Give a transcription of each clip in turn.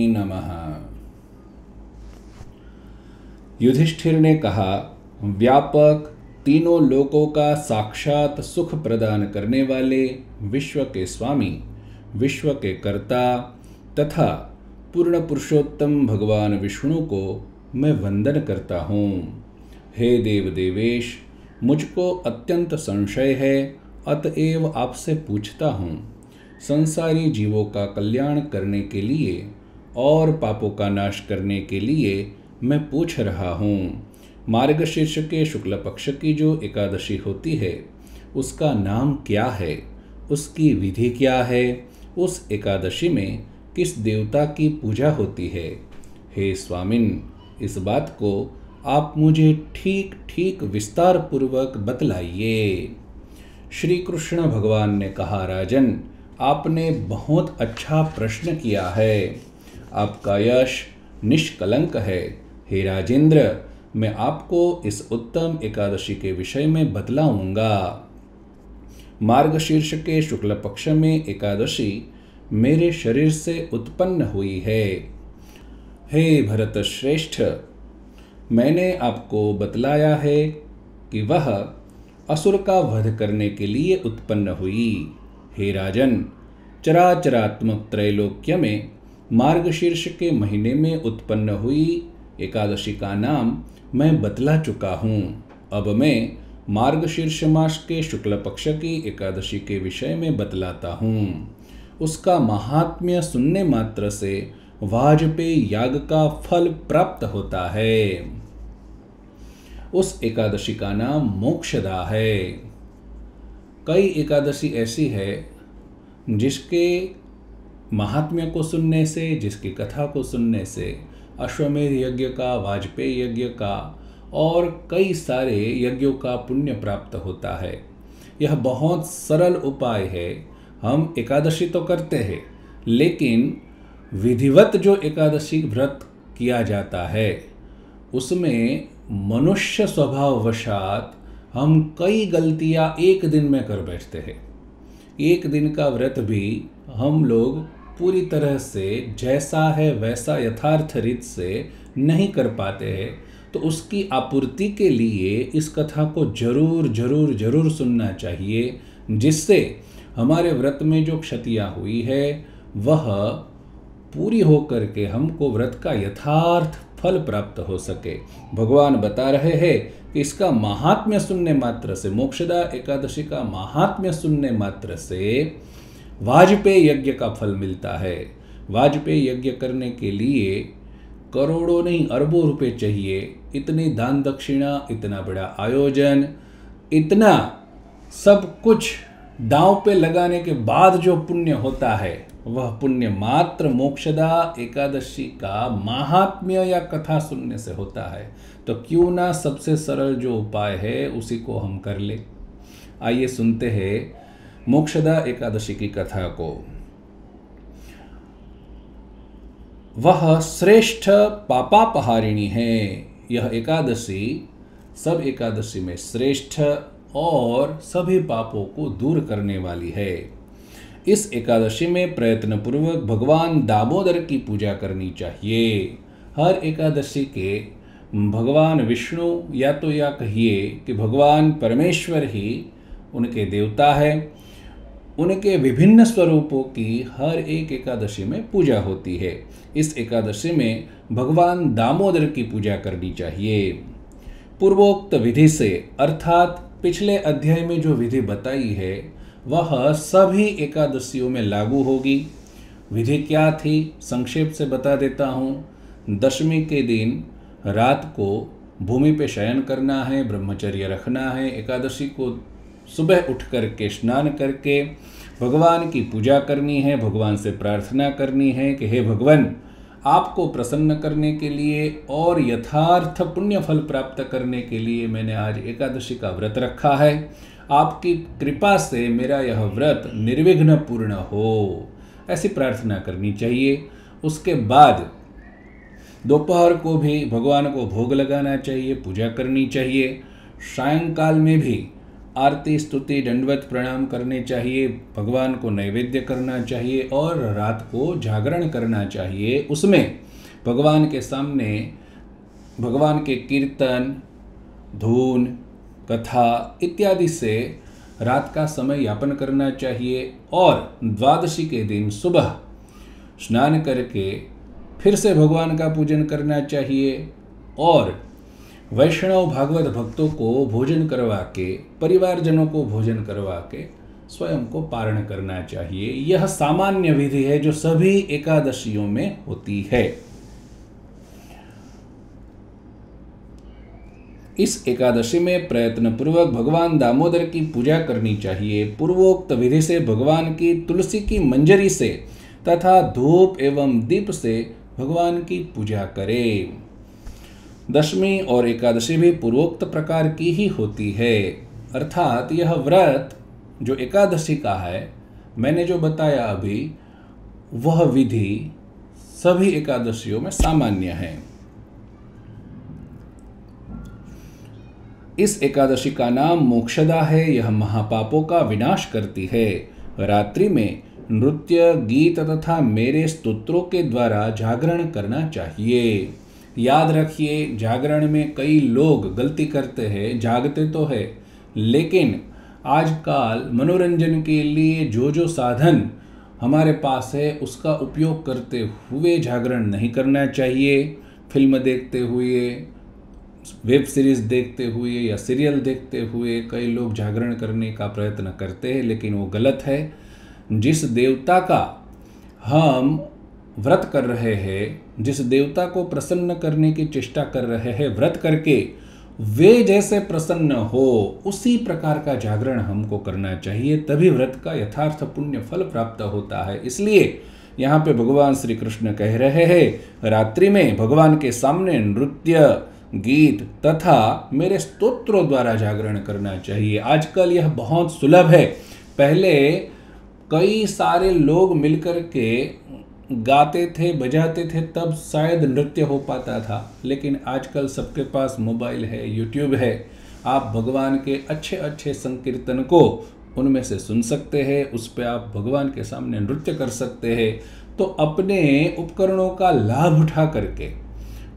नमः। युधिष्ठिर ने कहा, व्यापक, तीनों लोकों का साक्षात सुख प्रदान करने वाले, विश्व के स्वामी, विश्व के कर्ता तथा पूर्ण पुरुषोत्तम भगवान विष्णु को मैं वंदन करता हूँ। हे देव देवेश, मुझको अत्यंत संशय है, अतएव आपसे पूछता हूँ। संसारी जीवों का कल्याण करने के लिए और पापों का नाश करने के लिए मैं पूछ रहा हूँ। मार्गशीर्ष के शुक्ल पक्ष की जो एकादशी होती है उसका नाम क्या है, उसकी विधि क्या है, उस एकादशी में किस देवता की पूजा होती है? हे स्वामिन, इस बात को आप मुझे ठीक ठीक विस्तार पूर्वक बतलाइए। श्री कृष्ण भगवान ने कहा, राजन, आपने बहुत अच्छा प्रश्न किया है। आपका यश निष्कलंक है। हे राजेंद्र, मैं आपको इस उत्तम एकादशी के विषय में बतलाऊंगा। मार्गशीर्ष के शुक्ल पक्ष में एकादशी मेरे शरीर से उत्पन्न हुई है। हे भरत श्रेष्ठ, मैंने आपको बतलाया है कि वह असुर का वध करने के लिए उत्पन्न हुई। हे राजन, चराचरात्मक त्रैलोक्य में मार्गशीर्ष के महीने में उत्पन्न हुई एकादशी का नाम मैं बतला चुका हूँ। अब मैं मार्गशीर्ष मास के शुक्ल पक्ष की एकादशी के विषय में बतलाता हूँ। उसका महात्म्य सुनने मात्र से वाजपेयी याग का फल प्राप्त होता है। उस एकादशी का नाम मोक्षदा है। कई एकादशी ऐसी है जिसके महात्म्य को सुनने से, जिसकी कथा को सुनने से अश्वमेध यज्ञ का, वाजपेयी यज्ञ का और कई सारे यज्ञों का पुण्य प्राप्त होता है। यह बहुत सरल उपाय है। हम एकादशी तो करते हैं, लेकिन विधिवत जो एकादशी व्रत किया जाता है उसमें मनुष्य स्वभाववशात हम कई गलतियां एक दिन में कर बैठते हैं। एक दिन का व्रत भी हम लोग पूरी तरह से जैसा है वैसा यथार्थ रीत से नहीं कर पाते हैं। तो उसकी आपूर्ति के लिए इस कथा को जरूर जरूर जरूर सुनना चाहिए, जिससे हमारे व्रत में जो क्षतियाँ हुई है वह पूरी होकर के हमको व्रत का यथार्थ फल प्राप्त हो सके। भगवान बता रहे हैं कि इसका महात्म्य सुनने मात्र से, मोक्षदा एकादशी का महात्म्य सुनने मात्र से वाजपेयी यज्ञ का फल मिलता है। वाजपेयी यज्ञ करने के लिए करोड़ों नहीं अरबों रुपए चाहिए। इतनी दान दक्षिणा, इतना बड़ा आयोजन, इतना सब कुछ दांव पे लगाने के बाद जो पुण्य होता है वह पुण्य मात्र मोक्षदा एकादशी का महात्म्य या कथा सुनने से होता है। तो क्यों ना सबसे सरल जो उपाय है उसी को हम कर ले। आइए सुनते हैं मोक्षदा एकादशी की कथा को। वह श्रेष्ठ पापापहारिणी है। यह एकादशी सब एकादशी में श्रेष्ठ और सभी पापों को दूर करने वाली है। इस एकादशी में प्रयत्नपूर्वक भगवान दामोदर की पूजा करनी चाहिए। हर एकादशी के भगवान विष्णु या तो या कहिए कि भगवान परमेश्वर ही उनके देवता है। उनके विभिन्न स्वरूपों की हर एक एकादशी में पूजा होती है। इस एकादशी में भगवान दामोदर की पूजा करनी चाहिए। पूर्वोक्त विधि से, अर्थात पिछले अध्याय में जो विधि बताई है वह सभी एकादशियों में लागू होगी। विधि क्या थी, संक्षेप से बता देता हूँ। दशमी के दिन रात को भूमि पे शयन करना है, ब्रह्मचर्य रखना है। एकादशी को सुबह उठ करके स्नान करके भगवान की पूजा करनी है। भगवान से प्रार्थना करनी है कि हे भगवान, आपको प्रसन्न करने के लिए और यथार्थ पुण्य फल प्राप्त करने के लिए मैंने आज एकादशी का व्रत रखा है। आपकी कृपा से मेरा यह व्रत निर्विघ्न पूर्ण हो, ऐसी प्रार्थना करनी चाहिए। उसके बाद दोपहर को भी भगवान को भोग लगाना चाहिए, पूजा करनी चाहिए। सायंकाल में भी आरती स्तुति दंडवत प्रणाम करने चाहिए, भगवान को नैवेद्य करना चाहिए और रात को जागरण करना चाहिए। उसमें भगवान के सामने भगवान के कीर्तन, धून, कथा इत्यादि से रात का समय यापन करना चाहिए और द्वादशी के दिन सुबह स्नान करके फिर से भगवान का पूजन करना चाहिए और वैष्णव भागवत भक्तों को भोजन करवा के, परिवारजनों को भोजन करवा के स्वयं को पारण करना चाहिए। यह सामान्य विधि है जो सभी एकादशियों में होती है। इस एकादशी में प्रयत्न पूर्वक भगवान दामोदर की पूजा करनी चाहिए। पूर्वोक्त विधि से भगवान की तुलसी की मंजरी से तथा धूप एवं दीप से भगवान की पूजा करें। दशमी और एकादशी भी पूर्वोक्त प्रकार की ही होती है, अर्थात यह व्रत जो एकादशी का है, मैंने जो बताया अभी, वह विधि सभी एकादशियों में सामान्य है। इस एकादशी का नाम मोक्षदा है। यह महापापों का विनाश करती है। रात्रि में नृत्य, गीत तथा मेरे स्तोत्रों के द्वारा जागरण करना चाहिए। याद रखिए, जागरण में कई लोग गलती करते हैं। जागते तो है, लेकिन आजकल मनोरंजन के लिए जो साधन हमारे पास है उसका उपयोग करते हुए जागरण नहीं करना चाहिए। फिल्म देखते हुए, वेब सीरीज देखते हुए या सीरियल देखते हुए कई लोग जागरण करने का प्रयत्न करते हैं, लेकिन वो गलत है। जिस देवता का हम व्रत कर रहे हैं, जिस देवता को प्रसन्न करने की चेष्टा कर रहे हैं, व्रत करके वे जैसे प्रसन्न हो उसी प्रकार का जागरण हमको करना चाहिए, तभी व्रत का यथार्थ पुण्य फल प्राप्त होता है। इसलिए यहाँ पे भगवान श्री कृष्ण कह रहे हैं, रात्रि में भगवान के सामने नृत्य, गीत तथा मेरे स्तोत्रों द्वारा जागरण करना चाहिए। आजकल यह बहुत सुलभ है। पहले कई सारे लोग मिलकर के गाते थे, बजाते थे, तब शायद नृत्य हो पाता था, लेकिन आजकल सबके पास मोबाइल है, यूट्यूब है। आप भगवान के अच्छे अच्छे संकीर्तन को उनमें से सुन सकते हैं, उस पर आप भगवान के सामने नृत्य कर सकते हैं। तो अपने उपकरणों का लाभ उठा करके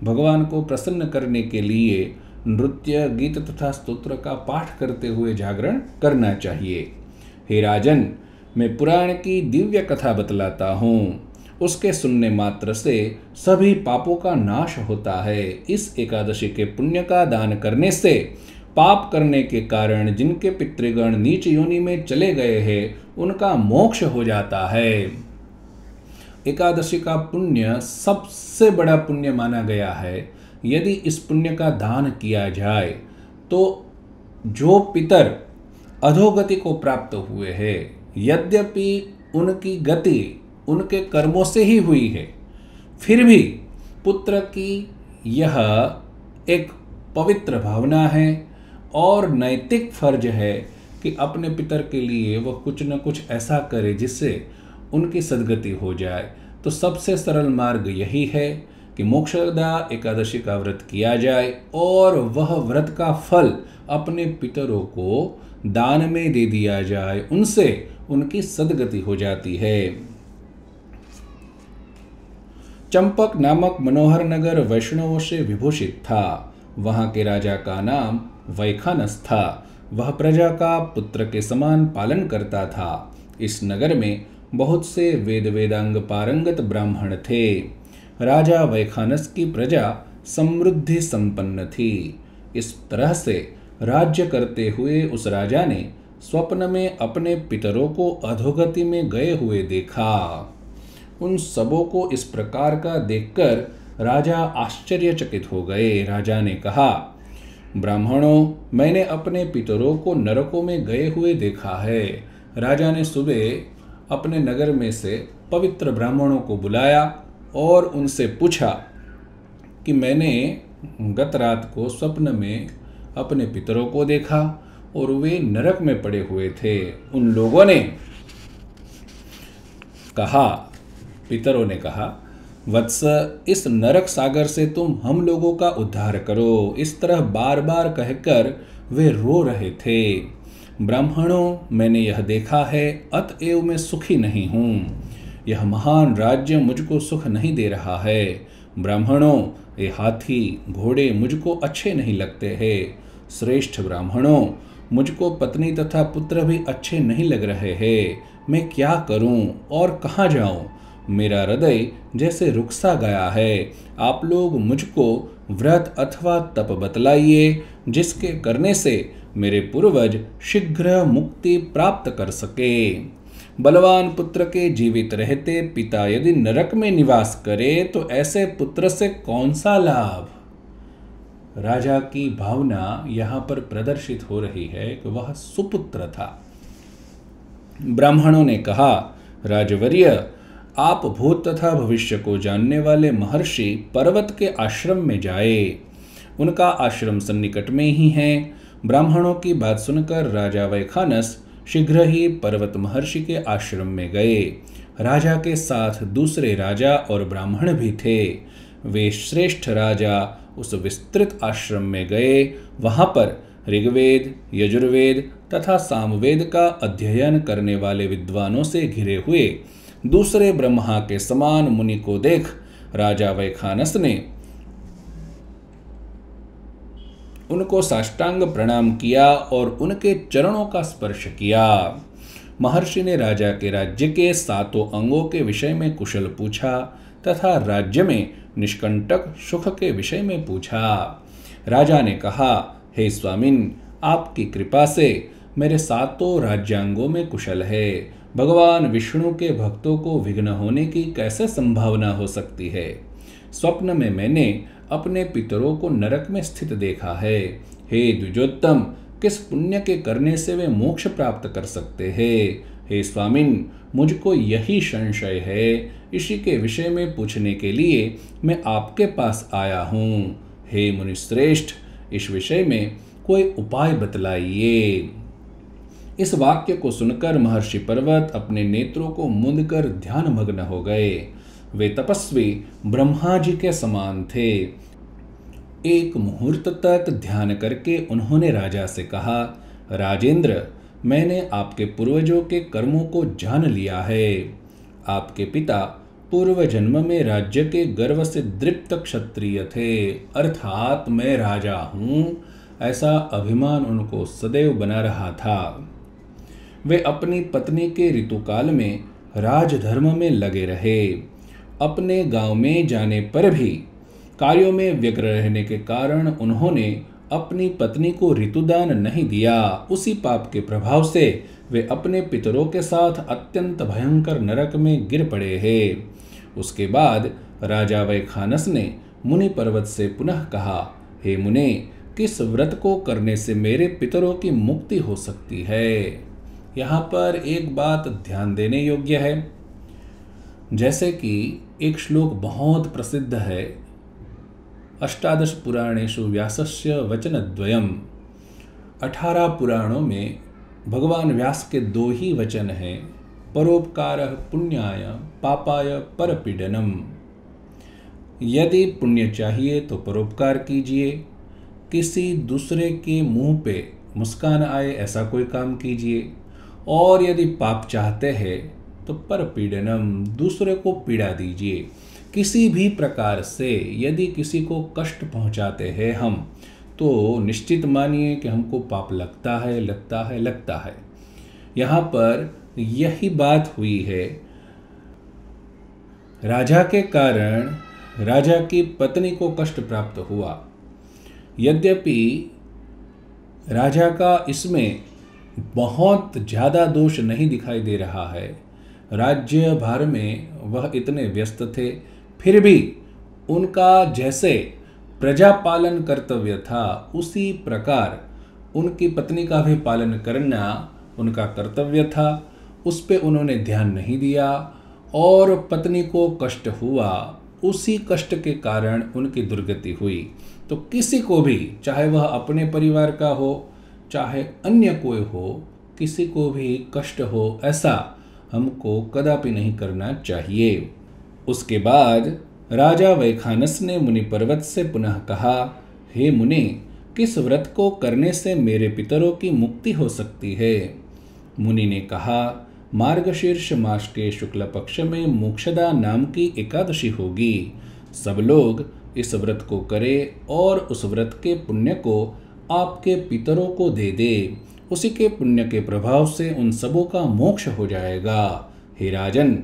भगवान को प्रसन्न करने के लिए नृत्य, गीत तथा स्तोत्र का पाठ करते हुए जागरण करना चाहिए। हे राजन, मैं पुराण की दिव्य कथा बतलाता हूँ। उसके सुनने मात्र से सभी पापों का नाश होता है। इस एकादशी के पुण्य का दान करने से पाप करने के कारण जिनके पितृगण नीच योनि में चले गए हैं, उनका मोक्ष हो जाता है। एकादशी का पुण्य सबसे बड़ा पुण्य माना गया है। यदि इस पुण्य का दान किया जाए तो जो पितर अधोगति को प्राप्त हुए हैं, यद्यपि उनकी गति उनके कर्मों से ही हुई है, फिर भी पुत्र की यह एक पवित्र भावना है और नैतिक फर्ज है कि अपने पितर के लिए वह कुछ न कुछ ऐसा करे जिससे उनकी सद्गति हो जाए। तो सबसे सरल मार्ग यही है कि मोक्षदा एकादशी का व्रत किया जाए और वह व्रत का फल अपने पितरों को दान में दे दिया जाए, उनसे उनकी सद्गति हो जाती है। चंपक नामक मनोहर नगर वैष्णवों से विभूषित था। वहां के राजा का नाम वैखानस था। वह प्रजा का पुत्र के समान पालन करता था। इस नगर में बहुत से वेद वेदांग पारंगत ब्राह्मण थे। राजा वैखानस की प्रजा समृद्धि संपन्न थी। इस तरह से राज्य करते हुए उस राजा ने स्वप्न में अपने पितरों को अधोगति में गए हुए देखा। उन सबों को इस प्रकार का देखकर राजा आश्चर्यचकित हो गए। राजा ने कहा, ब्राह्मणों, मैंने अपने पितरों को नरकों में गए हुए देखा है। राजा ने सुबह अपने नगर में से पवित्र ब्राह्मणों को बुलाया और उनसे पूछा कि मैंने गत रात को स्वप्न में अपने पितरों को देखा और वे नरक में पड़े हुए थे। उन लोगों ने कहा, पितरों ने कहा, वत्स, इस नरक सागर से तुम हम लोगों का उद्धार करो। इस तरह बार बार कहकर वे रो रहे थे। ब्राह्मणों, मैंने यह देखा है, अतएव मैं सुखी नहीं हूँ। यह महान राज्य मुझको सुख नहीं दे रहा है। ब्राह्मणों, ये हाथी घोड़े मुझको अच्छे नहीं लगते हैं। श्रेष्ठ ब्राह्मणों, मुझको पत्नी तथा पुत्र भी अच्छे नहीं लग रहे हैं। मैं क्या करूं और कहाँ जाऊं? मेरा हृदय जैसे रुखसा गया है। आप लोग मुझको व्रत अथवा तप बतलाइए, जिसके करने से मेरे पूर्वज शीघ्र मुक्ति प्राप्त कर सके। बलवान पुत्र के जीवित रहते पिता यदि नरक में निवास करे तो ऐसे पुत्र से कौन सा लाभ? राजा की भावना यहाँ पर प्रदर्शित हो रही है कि वह सुपुत्र था। ब्राह्मणों ने कहा, राजवर्य, आप भूत तथा भविष्य को जानने वाले महर्षि पर्वत के आश्रम में जाए। उनका आश्रम सन्निकट में ही है। ब्राह्मणों की बात सुनकर राजा वैखानस शीघ्र ही पर्वत महर्षि के आश्रम में गए। राजा के साथ दूसरे राजा और ब्राह्मण भी थे। वे श्रेष्ठ राजा उस विस्तृत आश्रम में गए। वहां पर ऋग्वेद, यजुर्वेद तथा सामवेद का अध्ययन करने वाले विद्वानों से घिरे हुए दूसरे ब्रह्मा के समान मुनि को देख राजा वैखानस ने उनको साष्टांग प्रणाम किया और उनके चरणों का स्पर्श किया। महर्षि ने राजा के राज्य के 7 अंगों के विषय में कुशल पूछा तथा राज्य में निष्कंटक सुख के विषय में पूछा। राजा ने कहा, हे स्वामिन, आपकी कृपा से मेरे 7 राज्यांगों में कुशल है। भगवान विष्णु के भक्तों को विघ्न होने की कैसे संभावना हो सकती है? स्वप्न में मैंने अपने पितरों को नरक में स्थित देखा है। हे द्विजोत्तम, किस पुण्य के करने से वे मोक्ष प्राप्त कर सकते हैं? हे स्वामिन, मुझको यही संशय है। इसी के विषय में पूछने के लिए मैं आपके पास आया हूँ। हे मुनिश्रेष्ठ, इस विषय में कोई उपाय बतलाइए। इस वाक्य को सुनकर महर्षि पर्वत अपने नेत्रों को मूंदकर ध्यान मग्न हो गए। वे तपस्वी ब्रह्मा जी के समान थे। एक मुहूर्त तक ध्यान करके उन्होंने राजा से कहा, राजेंद्र, मैंने आपके पूर्वजों के कर्मों को जान लिया है। आपके पिता पूर्व जन्म में राज्य के गर्व से दृप्त क्षत्रिय थे, अर्थात मैं राजा हूँ, ऐसा अभिमान उनको सदैव बना रहा था। वे अपनी पत्नी के ऋतुकाल में राजधर्म में लगे रहे। अपने गांव में जाने पर भी कार्यों में व्यग्र रहने के कारण उन्होंने अपनी पत्नी को ऋतुदान नहीं दिया। उसी पाप के प्रभाव से वे अपने पितरों के साथ अत्यंत भयंकर नरक में गिर पड़े हैं। उसके बाद राजा वैखानस ने मुनि पर्वत से पुनः कहा, हे मुने, किस व्रत को करने से मेरे पितरों की मुक्ति हो सकती है? यहाँ पर एक बात ध्यान देने योग्य है। जैसे कि एक श्लोक बहुत प्रसिद्ध है, 18 पुराणेषु व्यासस्य वचनद्वयम्। 18 पुराणों में भगवान व्यास के 2 ही वचन हैं, परोपकारः पुण्याय पापाय परपीडनम। यदि पुण्य चाहिए तो परोपकार कीजिए, किसी दूसरे के मुंह पे मुस्कान आए ऐसा कोई काम कीजिए, और यदि पाप चाहते हैं तो परपीडनम, दूसरे को पीड़ा दीजिए। किसी भी प्रकार से यदि किसी को कष्ट पहुंचाते हैं हम, तो निश्चित मानिए कि हमको पाप लगता है। यहाँ पर यही बात हुई है। राजा के कारण राजा की पत्नी को कष्ट प्राप्त हुआ। यद्यपि राजा का इसमें बहुत ज़्यादा दोष नहीं दिखाई दे रहा है। राज्य भार में वह इतने व्यस्त थे, फिर भी उनका जैसे प्रजा पालन कर्तव्य था, उसी प्रकार उनकी पत्नी का भी पालन करना उनका कर्तव्य था। उस पे उन्होंने ध्यान नहीं दिया और पत्नी को कष्ट हुआ। उसी कष्ट के कारण उनकी दुर्गति हुई। तो किसी को भी, चाहे वह अपने परिवार का हो चाहे अन्य कोई हो, किसी को भी कष्ट हो ऐसा हमको कदापि नहीं करना चाहिए। उसके बाद राजा वैखानस ने मुनि पर्वत से पुनः कहा, हे मुनि, किस व्रत को करने से मेरे पितरों की मुक्ति हो सकती है? मुनि ने कहा, मार्गशीर्ष मास के शुक्ल पक्ष में मोक्षदा नाम की एकादशी होगी। सब लोग इस व्रत को करें और उस व्रत के पुण्य को आपके पितरों को दे दे। उसी के पुण्य के प्रभाव से उन सबों का मोक्ष हो जाएगा। हे राजन,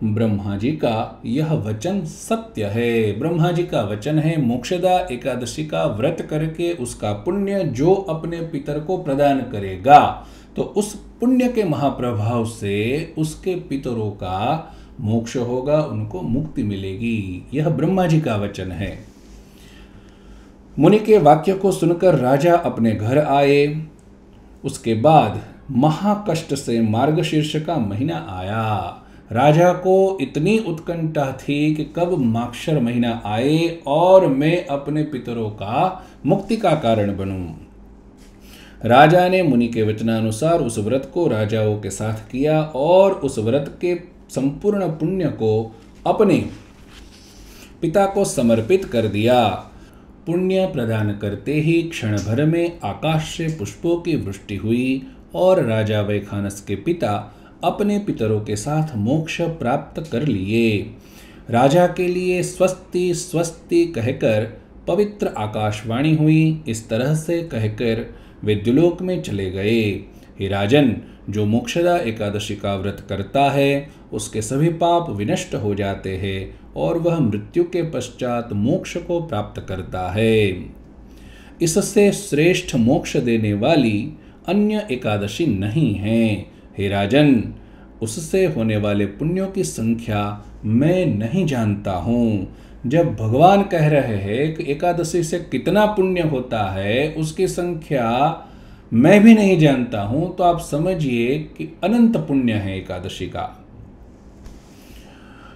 ब्रह्मा जी का यह वचन सत्य है। ब्रह्मा जी का वचन है, मोक्षदा एकादशी का व्रत करके उसका पुण्य जो अपने पितर को प्रदान करेगा, तो उस पुण्य के महाप्रभाव से उसके पितरों का मोक्ष होगा, उनको मुक्ति मिलेगी। यह ब्रह्मा जी का वचन है। मुनि के वाक्य को सुनकर राजा अपने घर आए। उसके बाद महाकष्ट से मार्गशीर्ष का महीना आया। राजा को इतनी उत्कंठा थी कि कब माक्षर महीना आए और मैं अपने पितरों का मुक्ति का कारण बनूं। राजा ने मुनि के वचनानुसार उस व्रत को राजाओं के साथ किया और उस व्रत के संपूर्ण पुण्य को अपने पिता को समर्पित कर दिया। पुण्य प्रदान करते ही क्षण भर में आकाश से पुष्पों की वृष्टि हुई और राजा वैखानस के पिता अपने पितरों के साथ मोक्ष प्राप्त कर लिए। राजा के लिए स्वस्ति स्वस्ति कहकर पवित्र आकाशवाणी हुई। इस तरह से कहकर वे द्युलोक में चले गए। हे राजन, जो मोक्षदा एकादशी का व्रत करता है उसके सभी पाप विनष्ट हो जाते हैं और वह मृत्यु के पश्चात मोक्ष को प्राप्त करता है। इससे श्रेष्ठ मोक्ष देने वाली अन्य एकादशी नहीं है। हे राजन, उससे होने वाले पुण्यों की संख्या मैं नहीं जानता हूँ। जब भगवान कह रहे हैं कि एकादशी से कितना पुण्य होता है, उसकी संख्या मैं भी नहीं जानता हूँ, तो आप समझिए कि अनंत पुण्य है एकादशी का।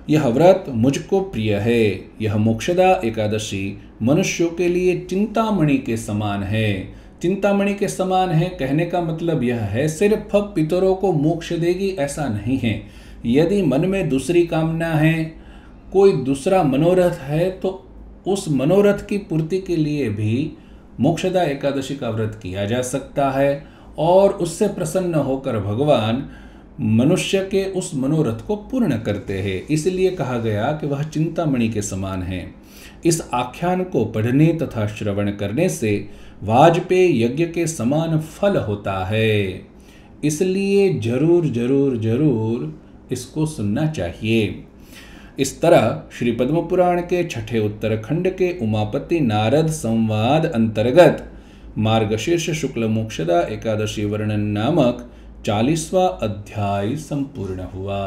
यह व्रत मुझको प्रिय है। यह मोक्षदा एकादशी मनुष्यों के लिए चिंतामणि के समान है। चिंतामणि के समान है कहने का मतलब यह है, सिर्फ पितरों को मोक्ष देगी ऐसा नहीं है। यदि मन में दूसरी कामना है, कोई दूसरा मनोरथ है, तो उस मनोरथ की पूर्ति के लिए भी मोक्षदा एकादशी का व्रत किया जा सकता है और उससे प्रसन्न होकर भगवान मनुष्य के उस मनोरथ को पूर्ण करते हैं। इसलिए कहा गया कि वह चिंतामणि के समान है। इस आख्यान को पढ़ने तथा श्रवण करने से वाजपेय यज्ञ के समान फल होता है। इसलिए जरूर जरूर जरूर इसको सुनना चाहिए। इस तरह श्री पद्म पुराण के छठे उत्तरखंड के उमापति नारद संवाद अंतर्गत मार्गशीर्ष शुक्ल मोक्षदा एकादशी वर्णन नामक 40वां अध्याय संपूर्ण हुआ।